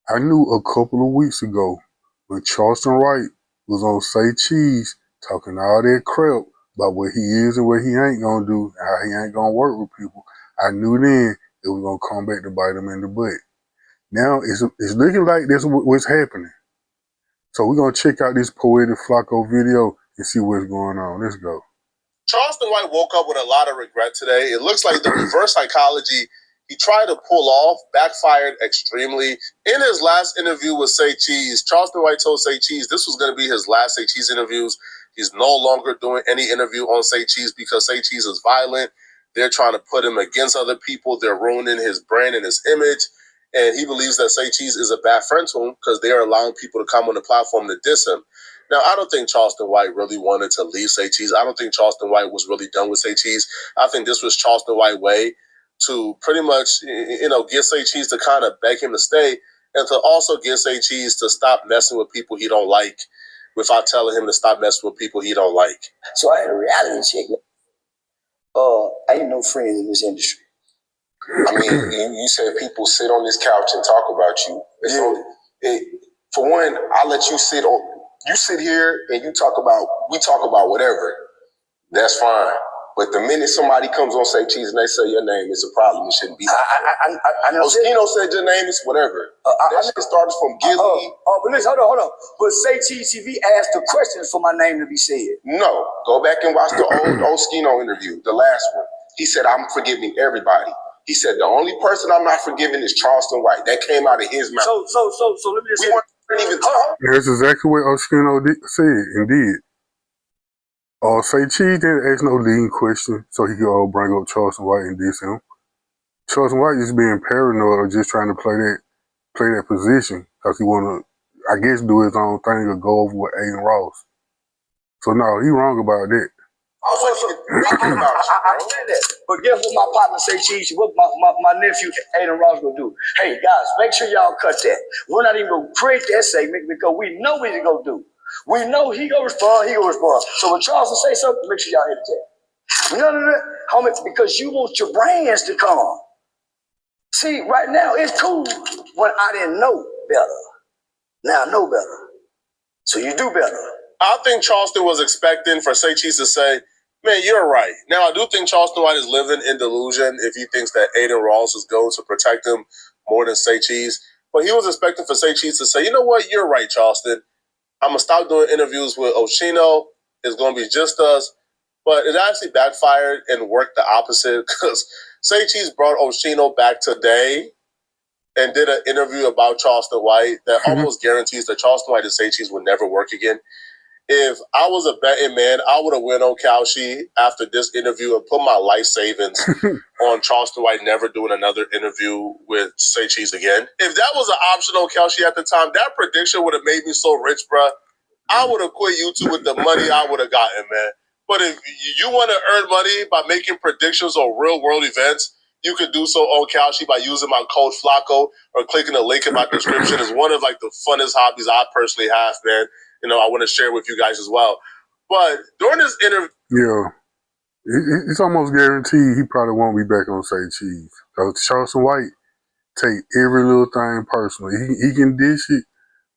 I knew a couple of weeks ago when Charleston White was on Say Cheese talking all that crap about what he is and what he ain't gonna do, how he ain't gonna work with people. I knew then it was gonna come back to bite him in the butt. Now it's looking like that's what's happening. So we're gonna check out this Poetic Flacco video and see what's going on. Let's go. Charleston White woke up with a lot of regret today. It looks like the reverse psychology he tried to pull off backfired extremely. In his last interview with Say Cheese, Charleston White told Say Cheese this was going to be his last Say Cheese interviews. He's no longer doing any interview on Say Cheese because Say Cheese is violent. They're trying to put him against other people. They're ruining his brand and his image. And he believes that Say Cheese is a bad friend to him because they are allowing people to come on the platform to diss him. Now, I don't think Charleston White really wanted to leave Say Cheese. I don't think Charleston White was really done with Say Cheese. I think this was Charleston White's way to pretty much, get Say Cheese to kind of beg him to stay and to also get Say Cheese to stop messing with people he don't like without telling him to stop messing with people he don't like. So I had a reality check. I ain't no friends in this industry. I mean, you said people sit on this couch and talk about you. Yeah. For one, I'll let you sit on. You sit here and we talk about whatever. That's fine. But the minute somebody comes on Say Cheese and they say your name, it's a problem. It shouldn't be. I know. Oskino said your name is whatever. That shit started from Gilly. But listen, hold on. But Say Cheese TV asked the questions for my name to be said. No. Go back and watch the old Oskino interview, the last one. He said, I'm forgiving everybody. He said, the only person I'm not forgiving is Charleston White. That came out of his mouth. So let me just say. That's exactly what Oskino said and did. Say Cheese didn't ask no leading question so he could bring up Charleston White and diss him. Charleston White just being paranoid or just trying to play that position because he want to, I guess, do his own thing or go over with Aiden Ross. So no, he wrong about that. I understand that. But guess what my partner Say Cheese, what my nephew Aiden Ross gonna do? Hey guys, make sure y'all cut that. We're not even gonna create that segment because we know what he's gonna do. We know he gonna respond, So when Charles say something, make sure y'all hit that. None of that, homie, because you want your brands to come. See, right now it's cool when I didn't know better. Now I know better. So you do better. I think Charleston was expecting for Say Cheese to say, man, you're right. Now, I do think Charleston White is living in delusion if he thinks that Aiden Ross is going to protect him more than Say Cheese. But he was expecting for Say Cheese to say, you know what, you're right, Charleston. I'm going to stop doing interviews with Oshino. It's going to be just us. But it actually backfired and worked the opposite because Say Cheese brought Oshino back today and did an interview about Charleston White that almost guarantees that Charleston White and Say Cheese would never work again. If I was a betting man, I would have went on Cowshe after this interview and put my life savings on Charleston White never doing another interview with Say Cheese again. If that was an option on Cowshe at the time, that prediction would have made me so rich, bruh. I would have quit YouTube with the money I would have gotten, man. But if you want to earn money by making predictions on real-world events, you can do so on Cowshe by using my code Flacco or clicking the link in my description. It's one of the funnest hobbies I personally have, man. I want to share with you guys as well. But during this interview... Yeah. It's almost guaranteed he probably won't be back on Say Cheese. Because Charleston White take every little thing personally. He can dish it,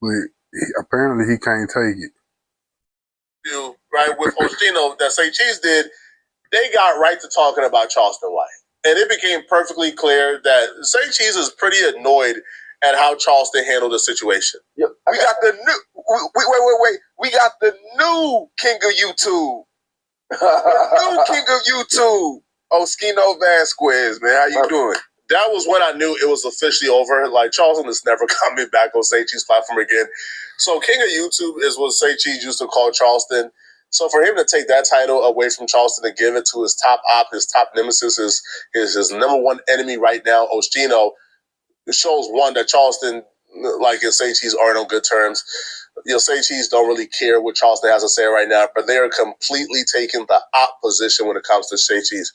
but apparently he can't take it. Right, with Oshino that Say Cheese did, they got right to talking about Charleston White. And it became perfectly clear that Say Cheese is pretty annoyed at how Charleston handled the situation. Yep. We got the new... Wait. We got the new king of YouTube. The new king of YouTube. Oskino Vasquez, man. How you doing? That was when I knew it was officially over. Charleston is never coming back on Say Cheese platform again. So king of YouTube is what Say Cheese used to call Charleston. So for him to take that title away from Charleston and give it to his top op, his top nemesis, his number one enemy right now, Oshino, it shows one that Charleston, and Say Cheese aren't on good terms. Say Cheese don't really care what Charleston has to say right now, but they're completely taking the opposition when it comes to Say Cheese.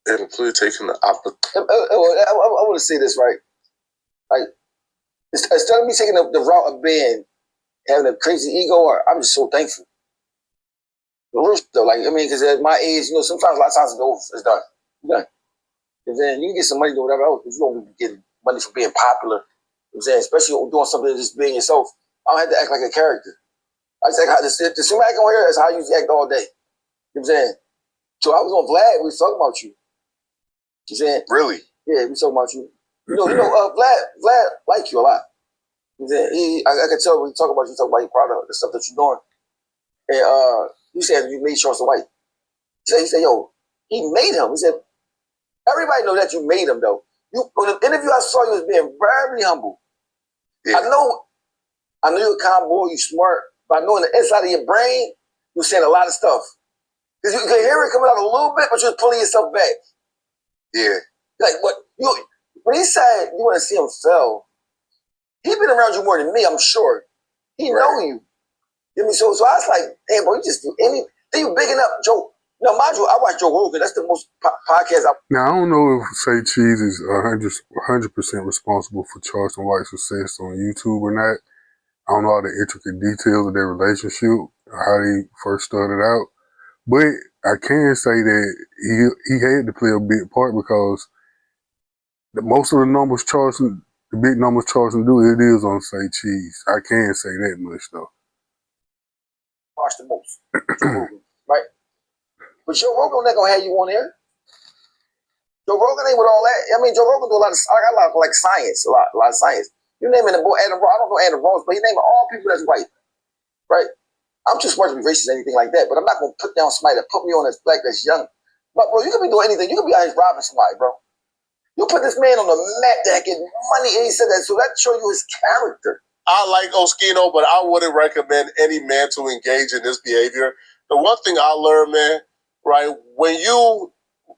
They're completely taking the opposition. I want to say this, right? Instead of me taking the route of being having a crazy ego, I'm just so thankful. Though, because at my age, sometimes a lot of times it's done. You're done. And then you can get some money or whatever else, but you don't be getting money for being popular. I'm saying, especially doing something just being yourself. I don't have to act like a character. I just act how the somebody on here, that's how I used to act all day. You know what I'm saying? So I was on Vlad, we was talking about you. You saying? Really? Yeah, we was talking about you. Vlad like you a lot. You know what I'm saying? I can tell when you talk about you proud of the stuff that you're doing. And you said you made Charleston White. He said, yo, he made him. He said, everybody know that you made him though. On the interview I saw you was being very humble. Yeah. I know you're a calm boy, you smart, but I know in the inside of your brain, you're saying a lot of stuff. Because you can hear it coming out a little bit, but you're pulling yourself back. Yeah. Like what when he said you want to see him fail, he been around you more than me, I'm sure. He know you. You know, so I was like, hey bro, you just do anything. Then you bigging up Joe. No, mind you, I watch Joe Rogan. That's the most podcast Now, I don't know if Say Cheese is 100% responsible for Charleston White's success on YouTube or not. I don't know all the intricate details of their relationship, how they first started out. But I can say that he had to play a big part because most of the big numbers Charleston do, it is on Say Cheese. I can say that much though. Watch the most, Joe Rogan, right? But Joe Rogan not gonna have you on there. Joe Rogan ain't with all that. I mean, Joe Rogan do a lot of like science, a lot of science. You naming the boy Adam Ross, I don't know Adam Ross, but he naming all people that's white, right? I'm too smart to be racist or anything like that, but I'm not gonna put down somebody that put me on as black that's young. But bro, you can be doing anything. You can be out here robbing somebody, bro. You put this man on the map that get money, and he said that, so that show you his character. I like Oskino, but I wouldn't recommend any man to engage in this behavior. The one thing I learned, man, right, when you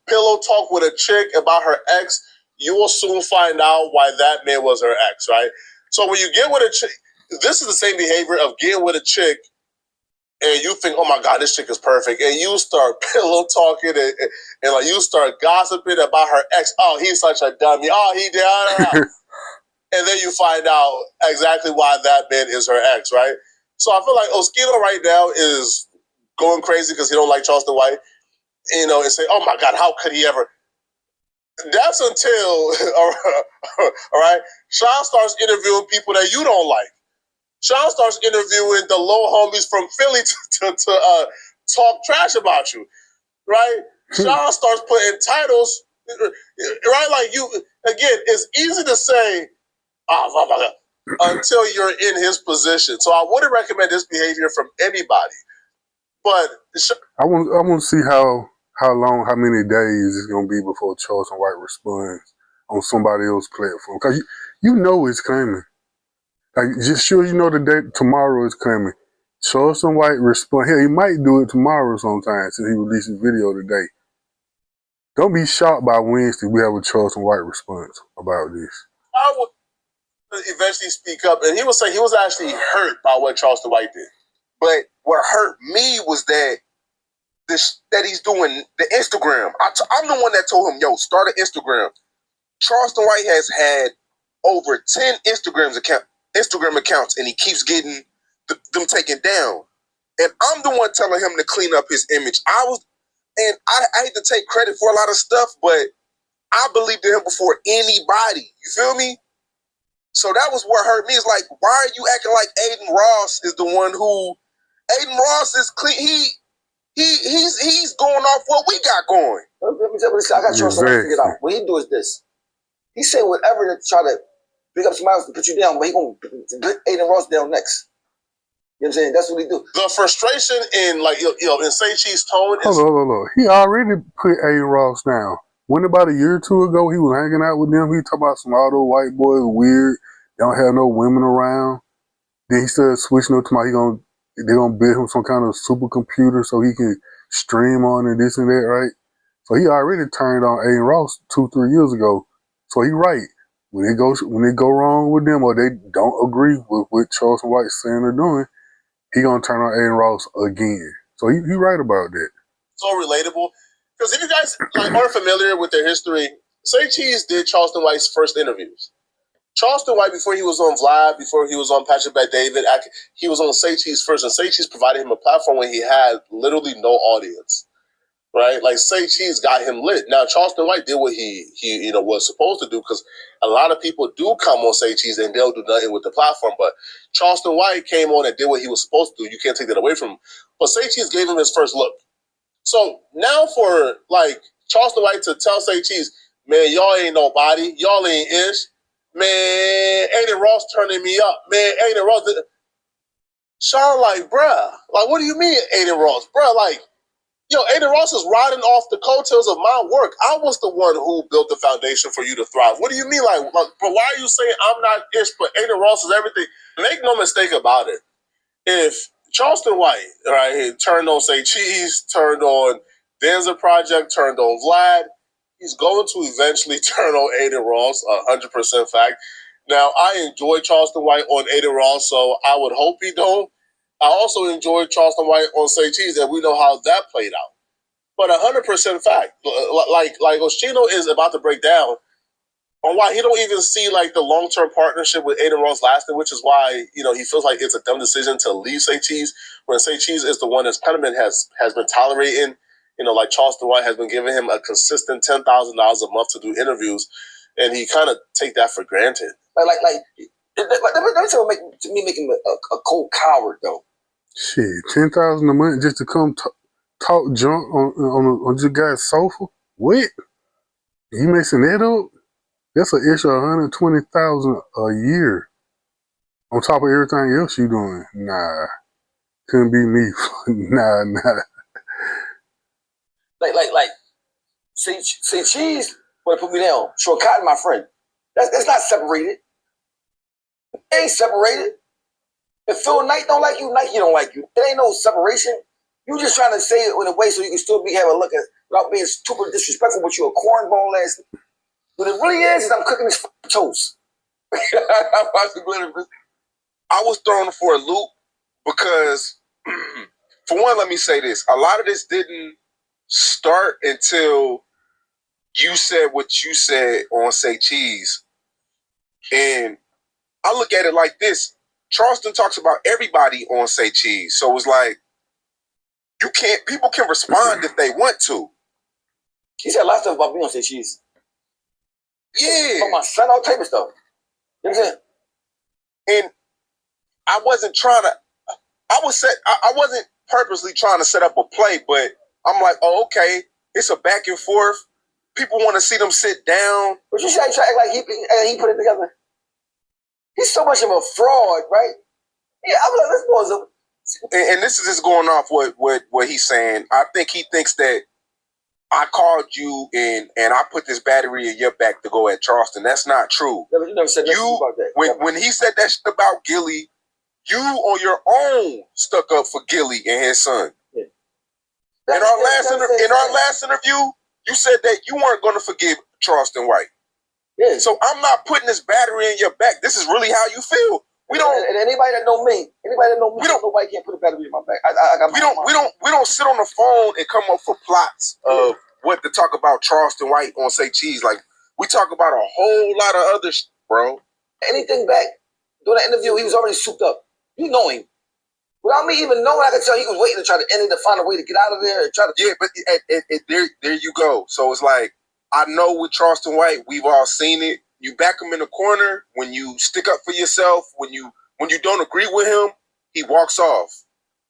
pillow talk with a chick about her ex, you will soon find out why that man was her ex, right? So when you get with a chick, this is the same behavior of getting with a chick and you think, oh my God, this chick is perfect. And you start pillow talking and like you start gossiping about her ex. Oh, he's such a dummy. Oh, he did. And then you find out exactly why that man is her ex, right? So I feel like Oskino right now is going crazy because he don't like Charleston White, you know, and say, oh my God, how could he ever? That's until, all right, Sean starts interviewing people that you don't like. Sean starts interviewing the low homies from Philly to talk trash about you, right? Sean starts putting titles, right? Like you, again, it's easy to say, until you're in his position. So I wouldn't recommend this behavior from anybody. But I want to see how many days it's gonna be before Charleston White responds on somebody else's platform. Cause you know it's coming. Like just sure you know the day tomorrow is coming. Charleston White respond. Hell, he might do it tomorrow sometime since he releases video today. Don't be shocked by Wednesday we have a Charleston White response about this. I would eventually speak up, and he would say he was actually hurt by what Charleston White did. But what hurt me was that he's doing the Instagram. I'm the one that told him, yo, start an Instagram. Charleston White has had over 10 Instagram accounts, and he keeps getting them taken down. And I'm the one telling him to clean up his image. I hate to take credit for a lot of stuff, but I believed in him before anybody. You feel me? So that was what hurt me. It's like, why are you acting like Aiden Ross is the one who? Aiden Ross is clean. He's going off what we got going. Let me tell you, I got Charleston White figured out. What he do is this. He say whatever to try to pick up somebody else to put you down, but he gonna put Aiden Ross down next. You know what I'm saying? That's what he do. The frustration in in Say Cheese tone is Hold on. He already put Aiden Ross down. When about a year or two ago, he was hanging out with them. He talking about some all those white boys weird. They don't have no women around. Then he started switching up to my they're gonna build him some kind of supercomputer so he can stream on and this and that, right? So he already turned on Aiden Ross 2-3 years ago. So he right. When it go wrong with them or they don't agree with what Charleston White's saying or doing, he gonna turn on Aiden Ross again. So he right about that. So relatable. Because if you guys aren't familiar with their history, Say Cheese did Charleston White's first interviews. Charleston White, before he was on Vlad, before he was on Patrick Bet David, he was on Say Cheese first, and Say Cheese provided him a platform where he had literally no audience, right? Like Say Cheese got him lit. Now Charleston White did what he was supposed to do, because a lot of people do come on Say Cheese and they'll do nothing with the platform. But Charleston White came on and did what he was supposed to do. You can't take that away from him. But Say Cheese gave him his first look. So now for like Charleston White to tell Say Cheese, man, y'all ain't nobody, y'all ain't ish, man, Aiden Ross turning me up, man, Aiden Ross. Sean, like, bruh, like, what do you mean, Aiden Ross? Bruh, like, yo, Aiden Ross is riding off the coattails of my work. I was the one who built the foundation for you to thrive. What do you mean? Like, but why are you saying I'm not ish, but Aiden Ross is everything? Make no mistake about it. If Charleston White, right, he turned on Say Cheese, turned on Denzer Project, turned on Vlad, he's going to eventually turn on Aiden Ross, 100% fact. Now, I enjoy Charleston White on Aiden Ross, so I would hope he don't. I also enjoy Charleston White on Say Cheese, and we know how that played out. But 100% fact, like Oshino is about to break down on why he don't even see like the long-term partnership with Aiden Ross lasting, which is why he feels like it's a dumb decision to leave Say Cheese, when Say Cheese is the one that's kind of has been tolerating. Like Charleston White has been giving him a consistent $10,000 a month to do interviews, and he kind of take that for granted. Let me tell you, to me making a cold coward though. Shit, $10,000 a month just to come talk junk on your guy's sofa? What? You messing that up? That's an extra $120,000 a year on top of everything else you doing. Nah, couldn't be me. nah. Like, say Cheese want to put me down. Short Cotton, my friend. That's not separated. It ain't separated. If Phil Knight don't like you, Nike don't like you. It ain't no separation. You just trying to say it in a way so you can still have a look at without being super disrespectful, but you a cornball ass. What it really is I'm cooking this toast. I was thrown for a loop because, for one, let me say this. A lot of this didn't start until you said what you said on Say Cheese. And I look at it like this. Charleston talks about everybody on Say Cheese. So it's like, people can respond if they want to. He said a lot of stuff about me on Say Cheese. Yeah. About my son, all type of stuff. You know what I'm saying? And I wasn't purposely trying to set up a play, but I'm like, oh, okay, it's a back and forth. People want to see them sit down. But you should try to act like he put it together. He's so much of a fraud, right? Yeah, I'm like, this boy's a... And this is just going off what he's saying. I think he thinks that I called you and I put this battery in your back to go at Charleston. That's not true. You never said that about that. When he said that shit about Gilly, you on your own stuck up for Gilly and his son. Yeah. In our last interview, you said that you weren't going to forgive Charleston White. Yeah. So I'm not putting this battery in your back. This is really how you feel. We don't. And anybody that know me, nobody can't put a battery in my back. We don't sit on the phone and come up for plots of what to talk about Charleston White on Say Cheese. Like, we talk about a whole lot of other shit, bro. Anything back during the interview, he was already souped up. You know him. Without me even knowing, I could tell he was waiting to try to end it, to find a way to get out of there and try to. Yeah, but there you go. So it's like, I know with Charleston White, we've all seen it. You back him in the corner when you stick up for yourself. When you don't agree with him, he walks off.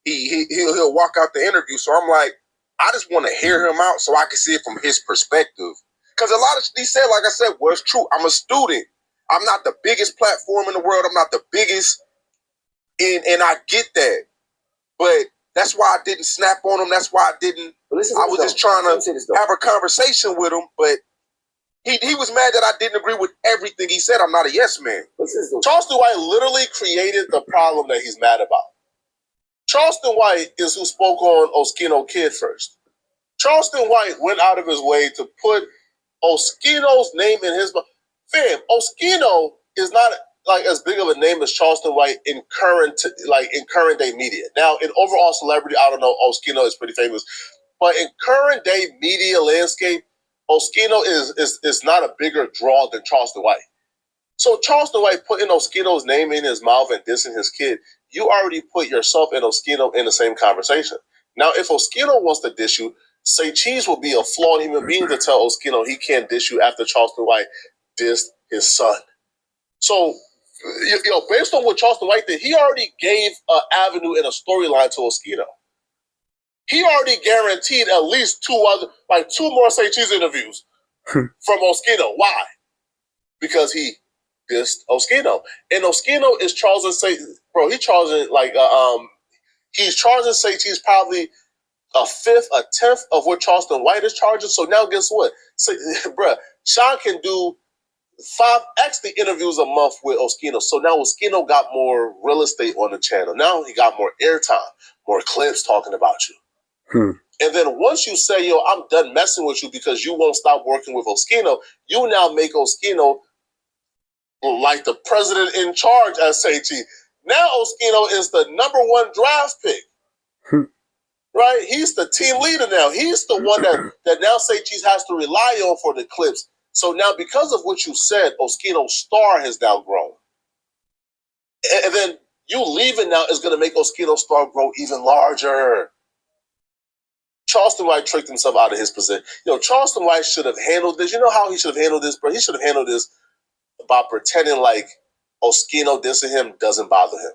He'll walk out the interview. So I'm like, I just want to hear him out so I can see it from his perspective. Because a lot of he said, like I said, was true. I'm a student. I'm not the biggest platform in the world. I'm not the biggest, and I get that. But that's why I didn't snap on him. That's why I didn't. I was just trying to have a conversation with him, but he was mad that I didn't agree with everything he said. I'm not a yes man. Charleston White literally created the problem that he's mad about. Charleston White is who spoke on Oskino Kid first. Charleston White went out of his way to put Oskino's name in his... Fam, Oskino is not like as big of a name as Charleston White in current day media. Now, in overall celebrity, I don't know, Oskino is pretty famous. But in current day media landscape, Oskino is not a bigger draw than Charleston White. So Charleston White putting Oskino's name in his mouth and dissing his kid, you already put yourself and Oskino in the same conversation. Now, if Oskino wants to diss you, Say Cheese will be a flawed human being to tell Oskino he can't dish you after Charleston White dissed his son. So, based on what Charleston White did, he already gave an avenue and a storyline to Oskino. He already guaranteed at least two more Say Cheese interviews from Oskino. Why? Because he dissed Oskino. And Oskino is charging he's charging Say Cheese probably a fifth, a tenth of what Charleston White is charging. So now guess what? Sean can do 5x the interviews a month with Oskino. So now Oskino got more real estate on the channel. Now he got more airtime, more clips talking about you. And then once you say, yo, I'm done messing with you because you won't stop working with Oskino, you now make Oskino like the president in charge at Say Cheese. Now Oskino is the #1 draft pick. Right? He's the team leader now. He's the one that now Say Cheese has to rely on for the clips. So now because of what you said, Oskino's star has now grown. And then you leaving now is going to make Oskino's star grow even larger. Charleston White tricked himself out of his position. Charleston White should have handled this. You know how he should have handled this, bro? He should have handled this by pretending like Oskino dissing him doesn't bother him.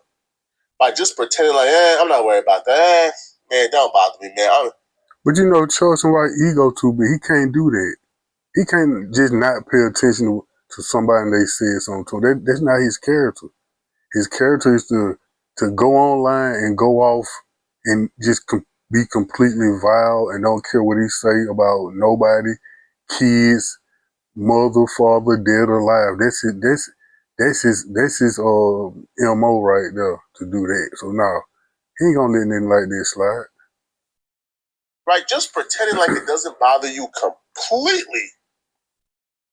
By just pretending like, I'm not worried about that. Man, don't bother me, man. But Charleston White ego too big. He can't do that. He can't just not pay attention to somebody and they said something to him. That's not his character. His character is to go online and go off and just be completely vile and don't care what he say about nobody, kids, mother, father, dead or alive. That's his MO right there to do that. So now he ain't gonna let anything like this slide. Right, just pretending like it doesn't bother you completely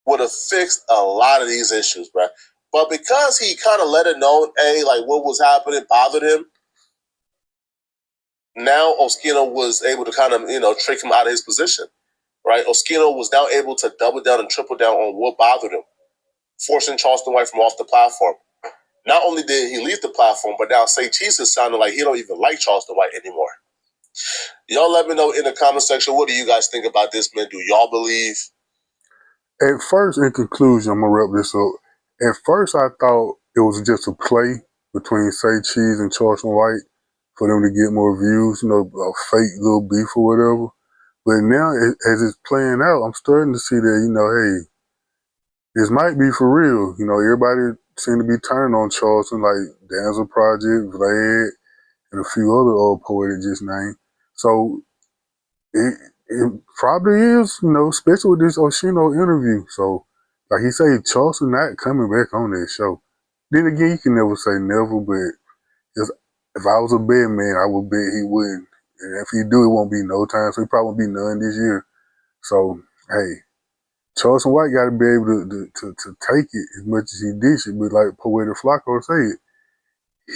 would have fixed a lot of these issues, bro. But because he kind of let it know, like what was happening bothered him, now Oskino was able to kind of, trick him out of his position, right? Oskino was now able to double down and triple down on what bothered him, forcing Charleston White from off the platform. Not only did he leave the platform, but now Say Cheese is sounding like he don't even like Charleston White anymore. Y'all let me know in the comment section, what do you guys think about this, man? Do y'all believe? At first, in conclusion, I'm going to wrap this up. At first, I thought it was just a play between Say Cheese and Charleston White for them to get more views, a fake little beef or whatever. But now, as it's playing out, I'm starting to see that, hey, this might be for real. Everybody seem to be turning on Charleston, like Danza Project, Vlad, and a few other old poetic just named. So it probably is, especially with this Oskino interview. So, like he said, Charleston not coming back on that show. Then again, you can never say never, but if I was a bet man, I would bet he wouldn't. And if he do, it won't be no time. So he probably won't be none this year. So, hey, Charleston White got to be able to take it as much as he dish it. But like Poetic Flacco said,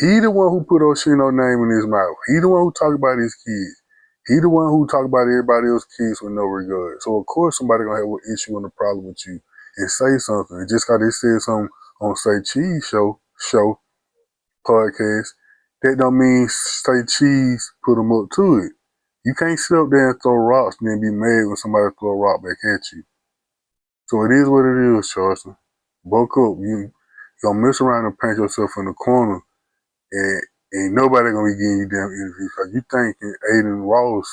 he the one who put Oskino's name in his mouth. He the one who talked about his kids. He the one who talked about everybody else's kids with no regard. So of course somebody gonna have an issue and a problem with you and say something. And just because they said something on Say Cheese show podcast, that don't mean Say Cheese put them up to it. You can't sit up there and throw rocks and then be mad when somebody throw a rock back at you. So it is what it is, Charleston. Buck up. You gonna mess around and paint yourself in the corner, and ain't nobody gonna be giving you damn interviews. Like you thinking Aiden Ross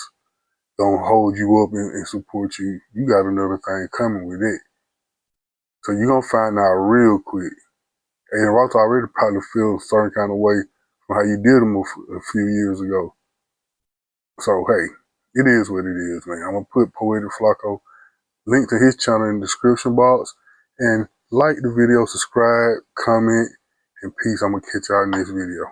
gonna hold you up and support you. You got another thing coming with it. So you're gonna find out real quick. Aiden Ross already probably feel a certain kind of way from how you did him a few years ago. So hey, it is what it is, man. I'm gonna put Poetic Flacco link to his channel in the description box, and like the video, subscribe, comment, and peace. I'm gonna catch y'all in this video.